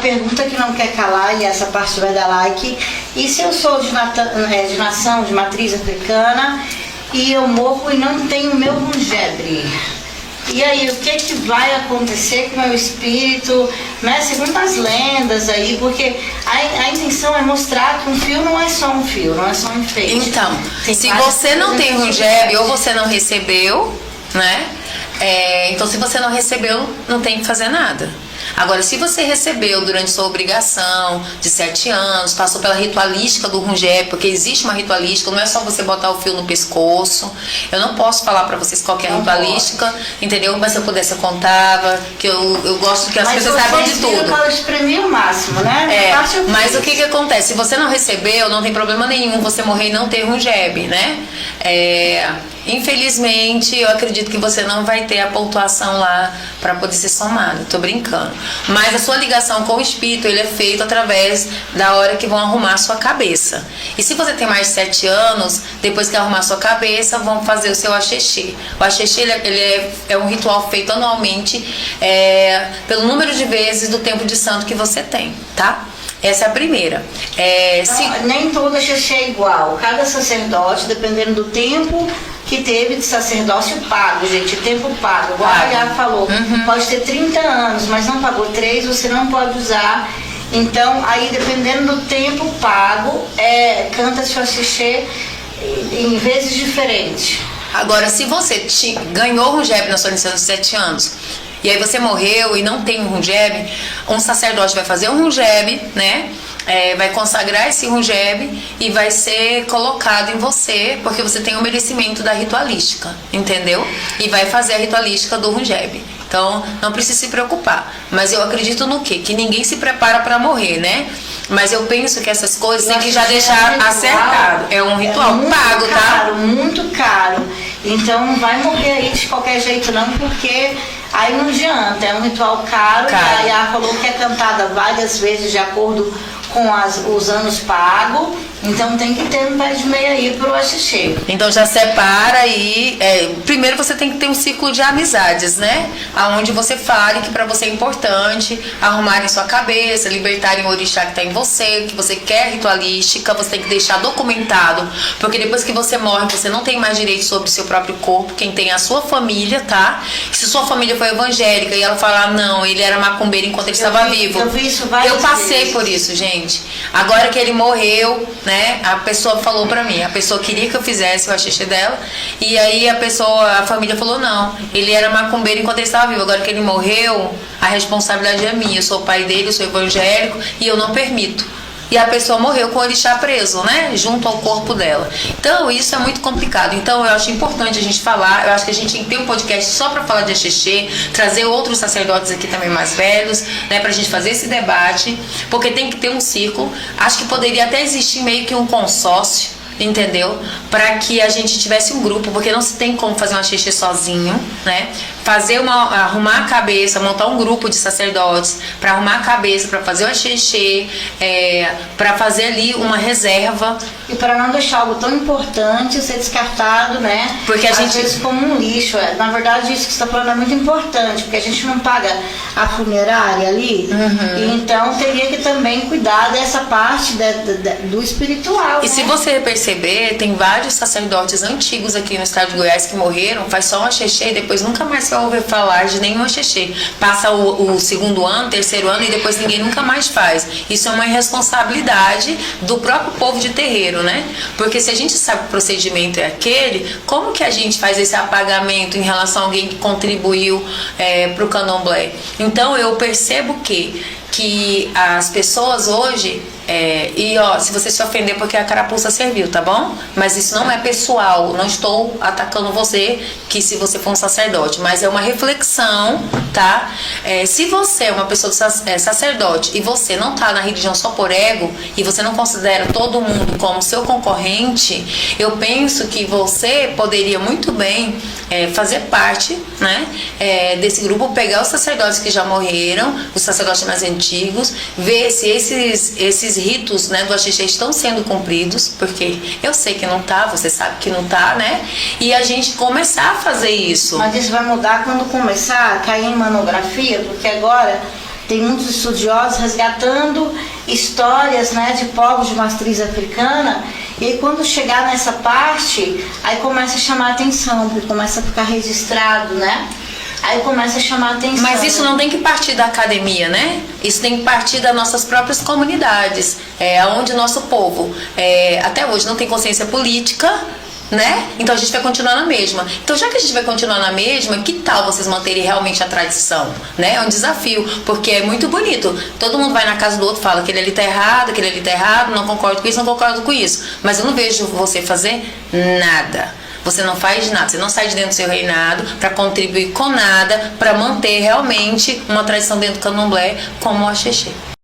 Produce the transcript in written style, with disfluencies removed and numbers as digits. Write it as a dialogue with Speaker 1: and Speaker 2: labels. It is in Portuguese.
Speaker 1: pergunta que não quer calar, e essa parte vai dar like. E se eu sou de nação, de matriz africana, e eu morro e não tenho meu rungebre? E aí, o que vai acontecer com o meu espírito, né? Segundo as lendas aí, porque a intenção é mostrar que um fio não é só um fio, não é só um enfeite.
Speaker 2: Então, se você não tem rungebre ou você não recebeu, né? Então, se você não recebeu, não tem que fazer nada. Agora, se você recebeu durante sua obrigação de 7 anos, passou pela ritualística do rungebre, porque existe uma ritualística, não é só você botar o fio no pescoço. Eu não posso falar pra vocês qual que é a ritualística, entendeu? Mas se eu pudesse eu contava, que eu gosto que as pessoas saibam de tudo.
Speaker 1: Mas você espremia o máximo, né?
Speaker 2: Mas o que acontece? Se você não recebeu, não tem problema nenhum você morrer e não ter rungebre, né? Infelizmente, eu acredito que você não vai ter a pontuação lá para poder ser somado. Tô brincando. Mas a sua ligação com o espírito, ele é feito através da hora que vão arrumar a sua cabeça. E se você tem mais de 7 anos, depois que arrumar a sua cabeça, vão fazer o seu axixê. O axixê, ele é um ritual feito anualmente pelo número de vezes do tempo de santo que você tem, tá? Essa é a primeira.
Speaker 1: Nem todo axixê é igual. Cada sacerdote, dependendo do tempo que teve de sacerdócio pago, gente, tempo pago. Igual a Yara falou, pode ter 30 anos, mas não pagou 3, você não pode usar. Então, aí dependendo do tempo pago, canta-se o axixê em vezes diferentes.
Speaker 2: Agora, se você ganhou o rungebre na sua licença de 7 anos, e aí você morreu e não tem um rungebre, um sacerdote vai fazer um rungebre, né? Vai consagrar esse rungebre e vai ser colocado em você, porque você tem o merecimento da ritualística, entendeu? E vai fazer a ritualística do rungebre. Então, não precisa se preocupar. Mas eu acredito no quê? Que ninguém se prepara para morrer, né? Mas eu penso que essas coisas tem que já deixar acertado. É um ritual pago, tá?
Speaker 1: Caro, muito caro. Então, não vai morrer aí de qualquer jeito não, porque aí não adianta. É um ritual caro. A Yara falou que é cantada várias vezes de acordo com os anos pagos, então tem que ter um pé de meia aí pro axixê.
Speaker 2: Então já separa aí, primeiro você tem que ter um ciclo de amizades, né? Aonde você fale que pra você é importante arrumarem sua cabeça, libertarem o orixá que tá em você, que você quer ritualística, você tem que deixar documentado, porque depois que você morre, você não tem mais direito sobre o seu próprio corpo, quem tem é a sua família, tá? Se sua família foi evangélica e ela falar, não, ele era macumbeiro enquanto ele estava vivo.
Speaker 1: Eu vi isso várias vezes.
Speaker 2: Eu passei por isso, gente. Agora que ele morreu, né? A pessoa falou pra mim, a pessoa queria que eu fizesse o axixê dela, e aí a família falou, não, ele era macumbeiro enquanto ele estava vivo, agora que ele morreu, a responsabilidade é minha, eu sou o pai dele, eu sou evangélico, e eu não permito. E a pessoa morreu com o orixá preso, né? Junto ao corpo dela. Então, isso é muito complicado. Então, eu acho importante a gente falar. Eu acho que a gente tem que ter um podcast só para falar de axixê, trazer outros sacerdotes aqui também mais velhos, né? Pra gente fazer esse debate. Porque tem que ter um círculo. Acho que poderia até existir meio que um consórcio, entendeu? Para que a gente tivesse um grupo, porque não se tem como fazer um axixê sozinho, né? Arrumar a cabeça, montar um grupo de sacerdotes para arrumar a cabeça, para fazer o axixê, para fazer ali uma reserva.
Speaker 1: E para não deixar algo tão importante ser descartado, né?
Speaker 2: Porque às
Speaker 1: vezes como um lixo. Na verdade, isso que você está falando é muito importante, porque a gente não paga a funerária ali, e então teria que também cuidar dessa parte do espiritual.
Speaker 2: E
Speaker 1: né?
Speaker 2: Se você perceber, tem vários sacerdotes antigos aqui no estado de Goiás que morreram, faz só um axixê e depois nunca mais vai ouvir falar de nenhum axixê. Passa o 2º ano, 3º ano e depois ninguém nunca mais faz. Isso é uma irresponsabilidade do próprio povo de terreiro, né? Porque se a gente sabe que o procedimento é aquele, como que a gente faz esse apagamento em relação a alguém que contribuiu para o candomblé? Então eu percebo que as pessoas hoje, se você se ofender porque a carapuça serviu, tá bom? Mas isso não é pessoal, não estou atacando você, que se você for um sacerdote, mas é uma reflexão, tá? Se você é uma pessoa sacerdote e você não tá na religião só por ego, e você não considera todo mundo como seu concorrente, eu penso que você poderia muito bem fazer parte, né, desse grupo, pegar os sacerdotes que já morreram, os sacerdotes mais antigos, ver se esses ritos, né, do axixê estão sendo cumpridos, porque eu sei que não tá, você sabe que não tá, né? E a gente começar a fazer isso.
Speaker 1: Mas isso vai mudar quando começar a cair em manografia, porque agora tem muitos estudiosos resgatando histórias, né, de povos de matriz africana, e aí quando chegar nessa parte, aí começa a chamar atenção, porque começa a ficar registrado, né? Aí começa a chamar atenção.
Speaker 2: Mas isso não tem que partir da academia, né? Isso tem que partir das nossas próprias comunidades, onde o nosso povo até hoje não tem consciência política, né? Então a gente vai continuar na mesma. Então, já que a gente vai continuar na mesma, que tal vocês manterem realmente a tradição, né? É um desafio, porque é muito bonito. Todo mundo vai na casa do outro, fala que aquele ali tá errado, aquele ali tá errado, não concordo com isso, não concordo com isso. Mas eu não vejo você fazer nada. Você não faz nada, você não sai de dentro do seu reinado para contribuir com nada, para manter realmente uma tradição dentro do candomblé como o axexê.